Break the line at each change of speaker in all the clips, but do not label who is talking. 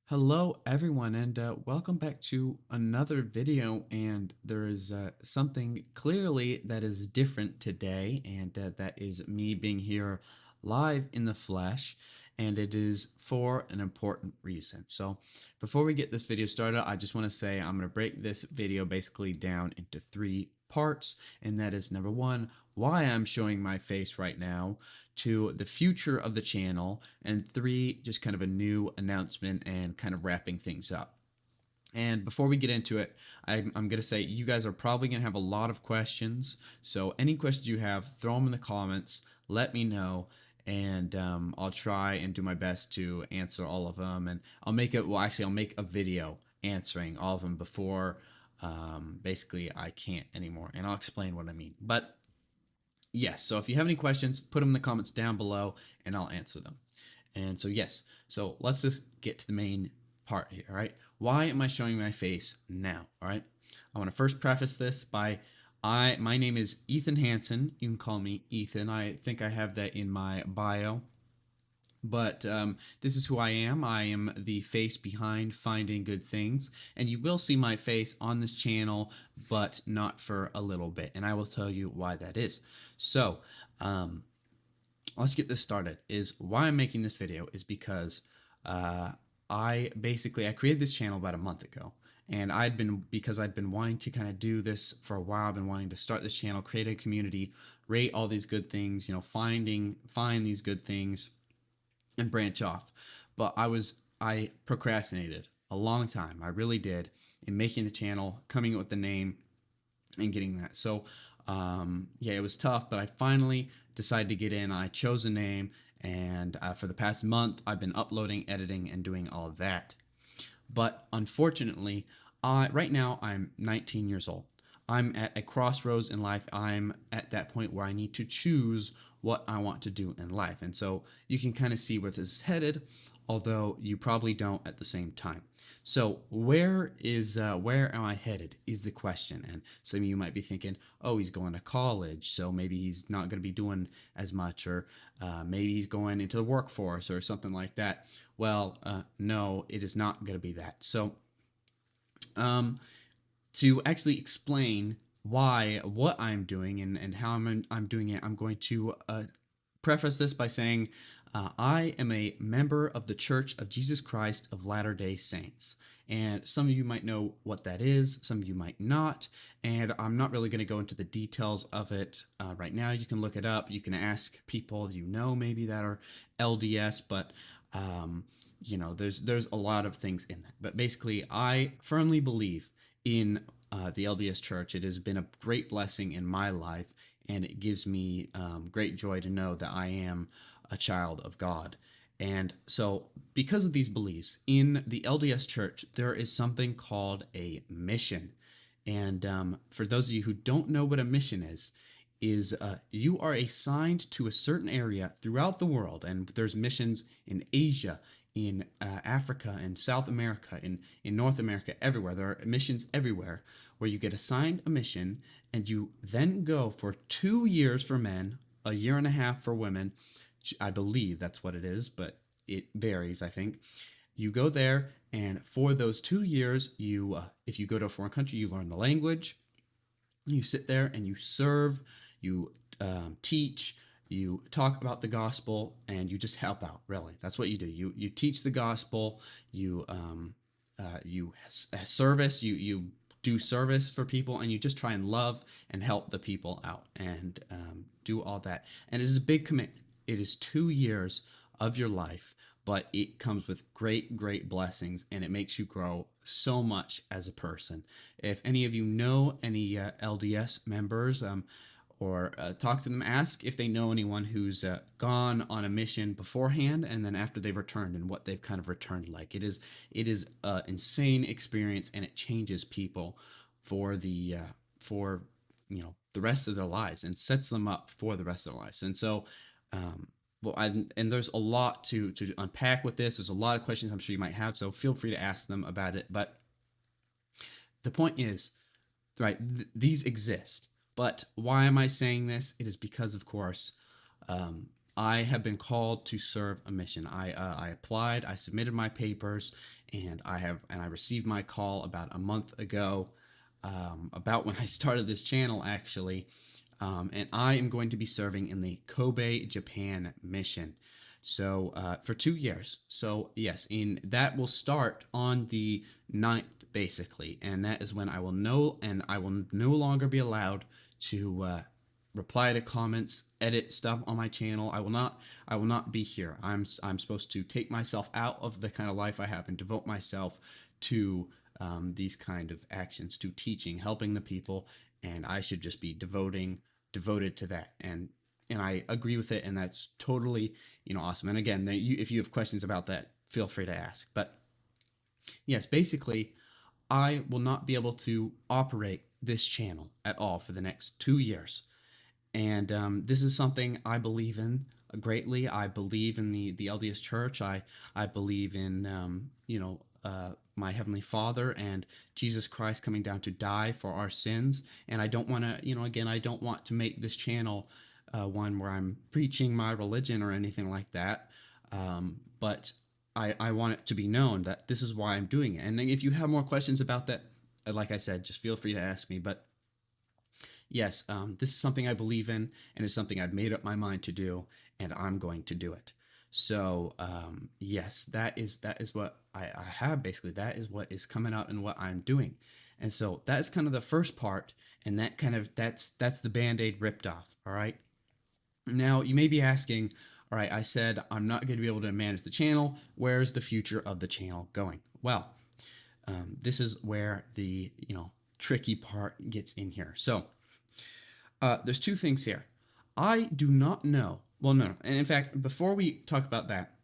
Hello everyone and welcome back to another video, and there is something clearly that is different today, and that is me being here live in the flesh, and it is for an important reason. So before we get this video started, I just want to say I'm going to break this video basically down into three parts, and that is number one, why I'm showing my face right now, to the future of the channel, and three, just kind of a new announcement and kind of wrapping things up. And before we get into it, I'm going to say you guys are probably going to have a lot of questions. So any questions you have, throw them in the comments. Let me know, and I'll try and do my best to answer all of them. And I'll make it. Well, actually, I'll make a video answering all of them before basically I can't anymore, and I'll explain what I mean. But yes, so if you have any questions, put them in the comments down below and I'll answer them. And so, yes, so let's just get to the main part here, all right? Why am I showing my face now, all right? I want to first preface this by my name is Ethan Hansen. You can call me Ethan. I think I have that in my bio. But this is who I am. I am the face behind Finding Good Things. And you will see my face on this channel, but not for a little bit. And I will tell you why that is. So let's get this started. Is why I'm making this video is because I created this channel about a month ago. And because I'd been wanting to kind of do this for a while. I've been wanting to start this channel, create a community, rate all these good things, find these good things and branch off. But I procrastinated a long time. I really did, in making the channel, coming up with the name, and getting that. So yeah, it was tough, but I finally decided to get in. I chose a name, and for the past month, I've been uploading, editing, and doing all of that. But unfortunately, right now I'm 19 years old. I'm at a crossroads in life. I'm at that point where I need to choose what I want to do in life. And so you can kind of see where this is headed, although you probably don't at the same time. So where am I headed is the question. And some of you might be thinking, oh, he's going to college, so maybe he's not going to be doing as much, or maybe he's going into the workforce or something like that. Well, no, it is not going to be that. So to actually explain what I'm doing, and how I'm doing it, I'm going to preface this by saying I am a member of the Church of Jesus Christ of Latter-day Saints. And some of you might know what that is, some of you might not, and I'm not really going to go into the details of it right now. You can look it up. You can ask people maybe that are LDS, but there's a lot of things in that. But basically, I firmly believe in the LDS Church. It has been a great blessing in my life, and it gives me great joy to know that I am a child of God. And so, because of these beliefs, in the LDS Church, there is something called a mission. And for those of you who don't know what a mission is you are assigned to a certain area throughout the world, and there's missions in Asia, in Africa, in South America, in North America, everywhere. There are missions everywhere where you get assigned a mission, and you then go for 2 years for men, a year and a half for women. I believe that's what it is, but it varies, I think. You go there, and for those 2 years, if you go to a foreign country, you learn the language. You sit there and you serve, you teach, you talk about the gospel, and you just help out. Really, that's what you do. You teach the gospel. You service. You do service for people, and you just try and love and help the people out, and do all that. And it is a big commitment. It is 2 years of your life, but it comes with great blessings, and it makes you grow so much as a person. If any of you know any LDS members, or talk to them, ask if they know anyone who's gone on a mission beforehand and then after they've returned, and what they've kind of returned like. It is an insane experience, and it changes people for the rest of their lives, and sets them up for the rest of their lives. And so and there's a lot to unpack with this. There's a lot of questions I'm sure you might have, so feel free to ask them about it. But the point is, right, these exist. But why am I saying this? It is because, of course, I have been called to serve a mission. I applied, I submitted my papers, and I received my call about a month ago, about when I started this channel actually, and I am going to be serving in the Kobe, Japan mission. So for 2 years. So yes, in that will start on the 9th basically, and that is when I will no longer be allowed to reply to comments, edit stuff on my channel. I will not be here. I'm supposed to take myself out of the kind of life I have and devote myself to these kind of actions, to teaching, helping the people, and I should just be devoted to that. And I agree with it, and that's totally awesome. And again, if you have questions about that, feel free to ask. But yes, basically, I will not be able to operate this channel at all for the next 2 years. And this is something I believe in greatly. I believe in the LDS Church. I believe in my Heavenly Father and Jesus Christ coming down to die for our sins. And I don't want to, again, I don't want to make this channel one where I'm preaching my religion or anything like that. But I want it to be known that this is why I'm doing it. And if you have more questions about that, like I said, just feel free to ask me. But yes, this is something I believe in, and it's something I've made up my mind to do, and I'm going to do it. So yes, that is what I have basically. That is what is coming out and what I'm doing. And so that's kind of the first part, and that's the Band-Aid ripped off. All right. Now you may be asking, all right, I said I'm not going to be able to manage the channel. Where's the future of the channel going? Well, this is where the tricky part gets in here. So there's two things here. I do not know. Well, no. And in fact, before we talk about that,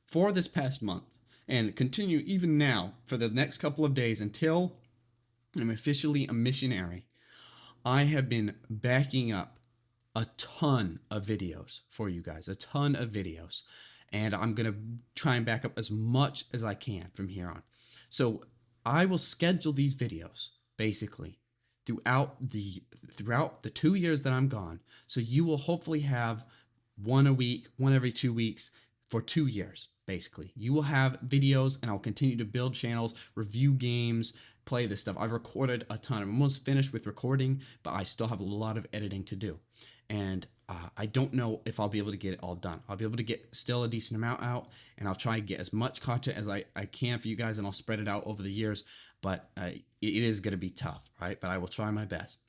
for this past month and continue even now for the next couple of days until I'm officially a missionary, I have been backing up a ton of videos for you guys, a ton of videos. And I'm going to try and back up as much as I can from here on. So I will schedule these videos basically throughout the 2 years that I'm gone. So you will hopefully have one a week, one every 2 weeks for 2 years. Basically, you will have videos, and I'll continue to build channels, review games, play this stuff. I've recorded a ton. I'm almost finished with recording, but I still have a lot of editing to do. And I don't know if I'll be able to get it all done. I'll be able to get still a decent amount out, and I'll try and get as much content as I can for you guys, and I'll spread it out over the years. But it is going to be tough, right? But I will try my best.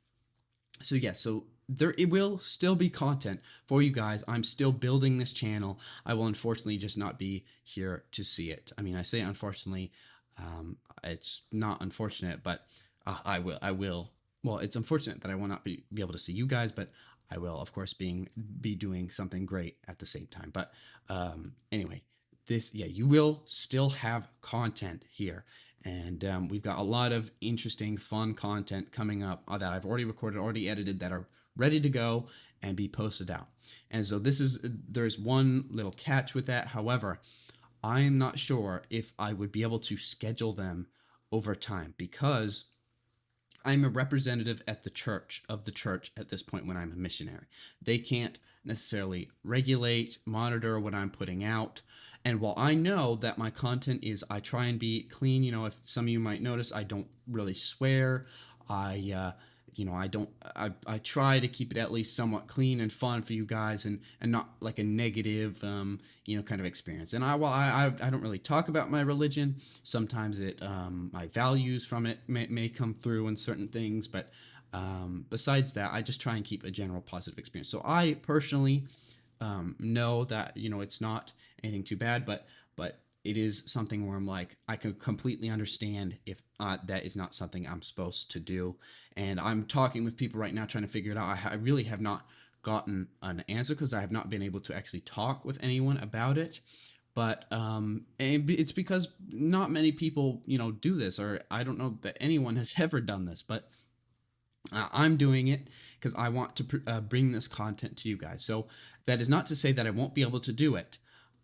So yeah, so it will still be content for you guys. I'm still building this channel. I will unfortunately just not be here to see it. I mean, I say unfortunately, it's not unfortunate, but I will. Well, it's unfortunate that I will not be able to see you guys, but I will, of course, be doing something great at the same time. But anyway, you will still have content here. And we've got a lot of interesting, fun content coming up that I've already recorded, already edited, that are ready to go and be posted out. And so there's one little catch with that. However, I am not sure if I would be able to schedule them over time, because I'm a representative of the church at this point when I'm a missionary. They can't necessarily regulate, monitor what I'm putting out. And while I know that my content I try and be clean, if some of you might notice, I don't really swear. I try to keep it at least somewhat clean and fun for you guys, and not like a negative, kind of experience. And I don't really talk about my religion. Sometimes my values from it may come through in certain things, but besides that, I just try and keep a general positive experience. So I personally know that it's not anything too bad, but it is something where I'm like, I can completely understand if that is not something I'm supposed to do. And I'm talking with people right now trying to figure it out. I really have not gotten an answer, because I have not been able to actually talk with anyone about it. But it's because not many people do this, or I don't know that anyone has ever done this, but I'm doing it because I want to bring this content to you guys. So that is not to say that I won't be able to do it,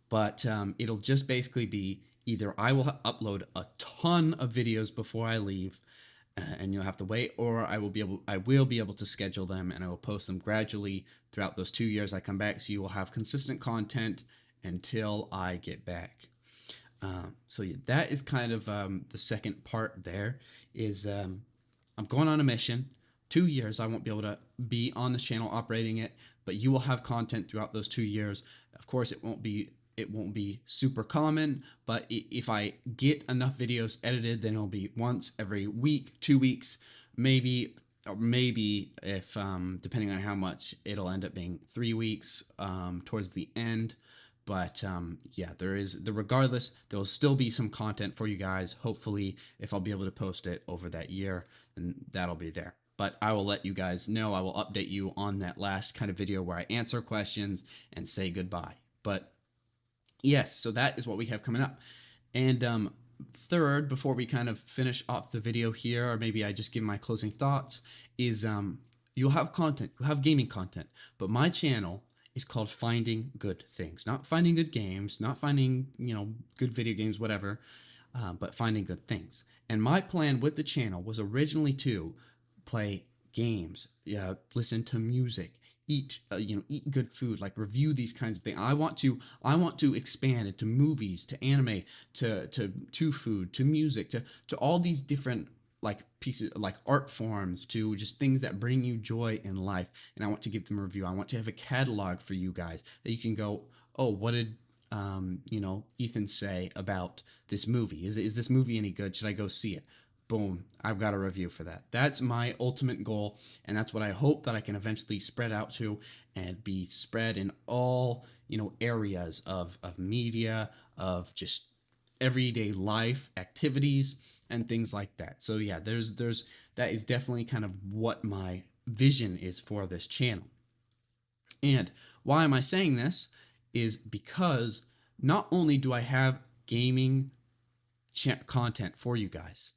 but it'll just basically be either I will upload a ton of videos before I leave, and you'll have to wait, or I will be able to schedule them, and I will post them gradually throughout those 2 years I come back, so you will have consistent content until I get back. So yeah, that is kind of the second part. There is I'm going on a mission. 2 years I won't be able to be on the channel operating it, but you will have content throughout those 2 years. Of course, it won't be super common, but if I get enough videos edited, then it'll be once every week, 2 weeks, maybe, or maybe if depending on how much, it'll end up being 3 weeks towards the end. But yeah, regardless, there will still be some content for you guys. Hopefully, if I'll be able to post it over that year, then that'll be there. But I will let you guys know. I will update you on that last kind of video where I answer questions and say goodbye. But yes, so that is what we have coming up. And third, before we kind of finish off the video here, or maybe I just give my closing thoughts, is you'll have content, you'll have gaming content, but my channel is called Finding Good Things. Not finding good games, not finding, good video games, whatever, but finding good things. And my plan with the channel was originally to play games, listen to music, eat good food, like review these kinds of things. I want to expand into movies, to anime, to food, to music, to all these different like pieces, like art forms, to just things that bring you joy in life. And I want to give them a review. I want to have a catalog for you guys that you can go, oh, what did Ethan say about this movie? Is this movie any good? Should I go see it? Boom, I've got a review for that. That's my ultimate goal, and that's what I hope that I can eventually spread out to and be spread in all, areas of media, of just everyday life activities and things like that. So yeah, there's that is definitely kind of what my vision is for this channel. And why am I saying this is because not only do I have gaming content for you guys,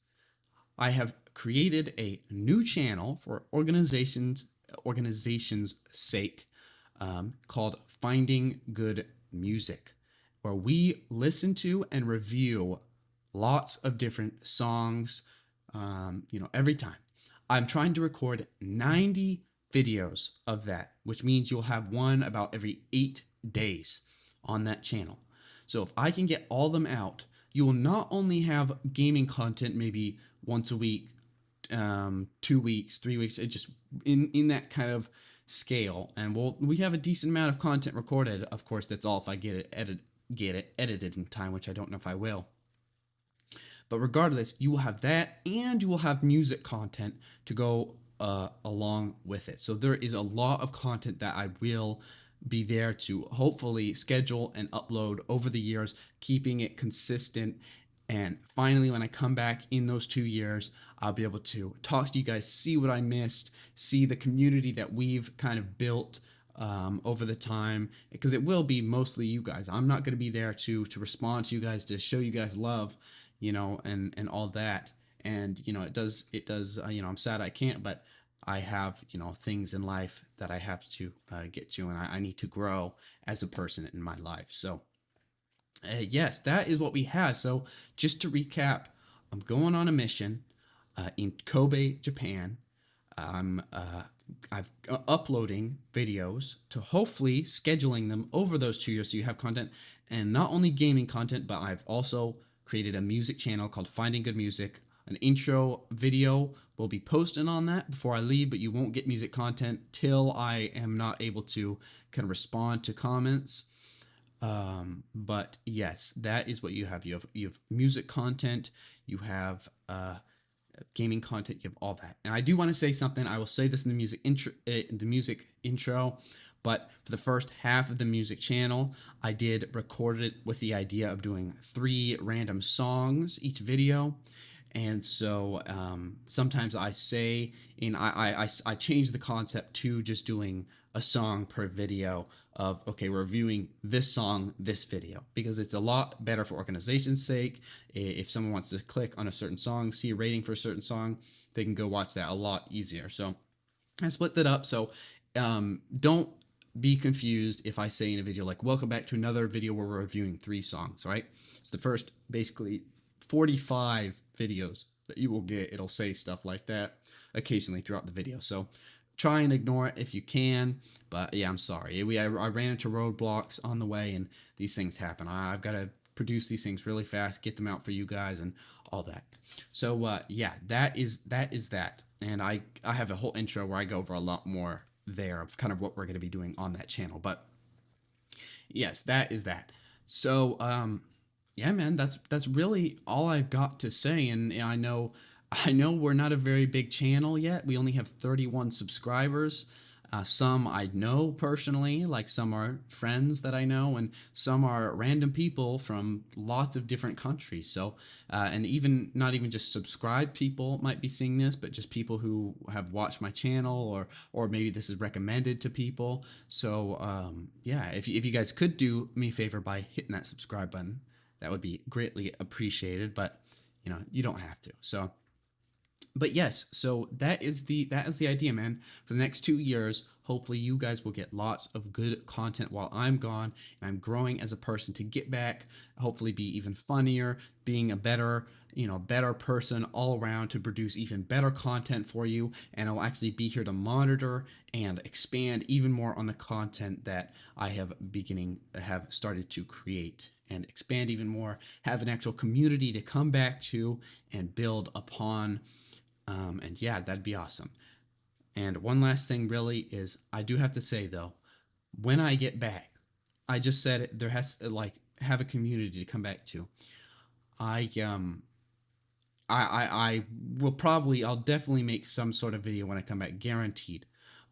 I have created a new channel for organization's sake, called Finding Good Music, where we listen to and review lots of different songs, every time. I'm trying to record 90 videos of that, which means you'll have one about every 8 days on that channel. So if I can get all them out, you will not only have gaming content maybe once a week, 2 weeks, 3 weeks, it just in that kind of scale, and we have a decent amount of content recorded. Of course, that's all if I get it edited in time, which I don't know if I will. But regardless, you will have that, and you will have music content to go along with it. So there is a lot of content that I will be there to hopefully schedule and upload over the years, keeping it consistent. And finally, when I come back in those 2 years, I'll be able to talk to you guys, see what I missed, see the community that we've kind of built over the time, because it will be mostly you guys. I'm not going to be there to respond to you guys, to show you guys love, and all that. And it does I'm sad I can't, but I have things in life that I have to get to, and I need to grow as a person in my life. So yes, that is what we have. So just to recap, I'm going on a mission in Kobe, Japan. I'm uploading videos to hopefully scheduling them over those 2 years, so you have content, and not only gaming content, but I've also created a music channel called Finding Good Music. An intro video will be posted on that before I leave, but you won't get music content till I am not able to kind of respond to comments. But yes, that is what you have. You have music content, you have gaming content, you have all that. And I do want to say something. I will say this in the music intro, but for the first half of the music channel, I did record it with the idea of doing 3 random songs each video. And so sometimes I say, I change the concept to just doing a song per video of, okay, we're reviewing this song, this video, because it's a lot better for organization's sake. If someone wants to click on a certain song, see a rating for a certain song, they can go watch that a lot easier. So I split that up. So don't be confused if I say in a video like, welcome back to another video where we're reviewing 3 songs, right? So the first basically 45 videos that you will get, it'll say stuff like that occasionally throughout the video. So try and ignore it if you can. But yeah, I'm sorry. I ran into roadblocks on the way, and these things happen. I've got to produce these things really fast, get them out for you guys, and all that. So yeah, that is that. And I have a whole intro where I go over a lot more there of kind of what we're going to be doing on that channel. But yes, that is that. So yeah, man, that's really all I've got to say. And I know we're not a very big channel yet. We only have 31 subscribers. Some I know personally, like some are friends that I know, and some are random people from lots of different countries. So, and even not even just subscribed people might be seeing this, but just people who have watched my channel, or maybe this is recommended to people. So, yeah, if you guys could do me a favor by hitting that subscribe button, that would be greatly appreciated. But you don't have to. So. But yes, so that is the idea, man. For the next 2 years, hopefully you guys will get lots of good content while I'm gone, and I'm growing as a person to get back, hopefully be even funnier, being a better person all around to produce even better content for you. And I'll actually be here to monitor and expand even more on the content that I have started to create, and expand even more, have an actual community to come back to and build upon. And yeah, that'd be awesome. And one last thing really is, I do have to say though, when I get back, I just said it, there has to have a community to come back to. I I'll definitely make some sort of video when I come back, guaranteed.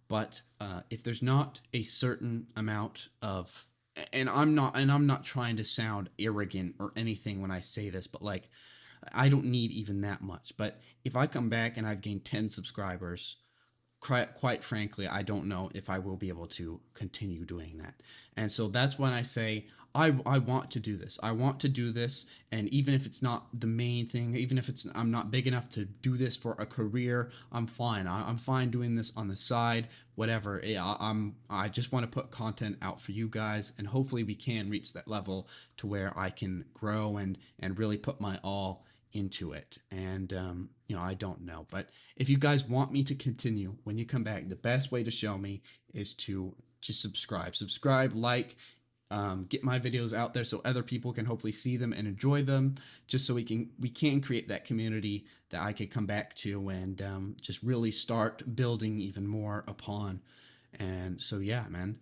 But if there's not a certain amount of, and I'm not trying to sound arrogant or anything when I say this, but I don't need even that much. But if I come back and I've gained 10 subscribers, quite frankly, I don't know if I will be able to continue doing that. And so that's when I say I want to do this. I want to do this, and even if it's not the main thing, even if I'm not big enough to do this for a career, I'm fine. I'm fine doing this on the side, whatever. I just want to put content out for you guys, and hopefully we can reach that level to where I can grow and really put my all into it. And I don't know, but if you guys want me to continue when you come back, the best way to show me is to just subscribe, get my videos out there so other people can hopefully see them and enjoy them, just so we can create that community that I could come back to and just really start building even more upon. And so yeah, man,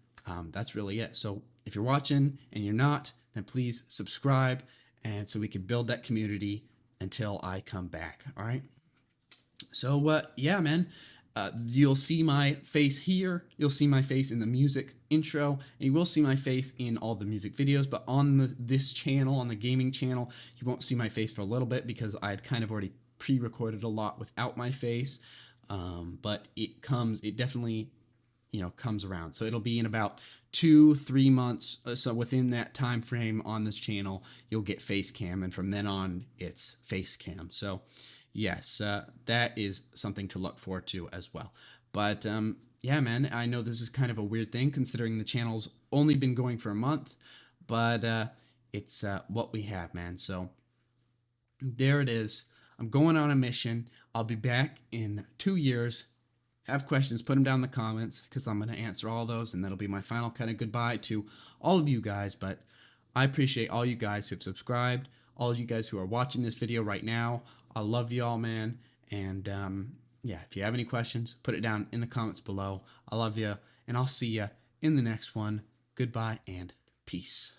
that's really it. So if you're watching and you're not, then please subscribe, and so we can build that community until I come back. All right. So yeah, man, you'll see my face here. You'll see my face in the music intro, and you will see my face in all the music videos. But on this channel, on the gaming channel, you won't see my face for a little bit because I had kind of already pre-recorded a lot without my face. But it definitely comes around. So it'll be in about 2-3 months. So within that time frame on this channel, you'll get face cam, and from then on it's face cam. So yes, that is something to look forward to as well. But yeah, man, I know this is kind of a weird thing considering the channel's only been going for a month, but it's what we have, man. So there it is. I'm going on a mission. I'll be back in 2 years. Have questions, put them down in the comments, because I'm going to answer all those, and that'll be my final kind of goodbye to all of you guys. But I appreciate all you guys who have subscribed, all you guys who are watching this video right now. I love you all, man. And yeah, if you have any questions, put it down in the comments below. I love you, and I'll see you in the next one. Goodbye and peace.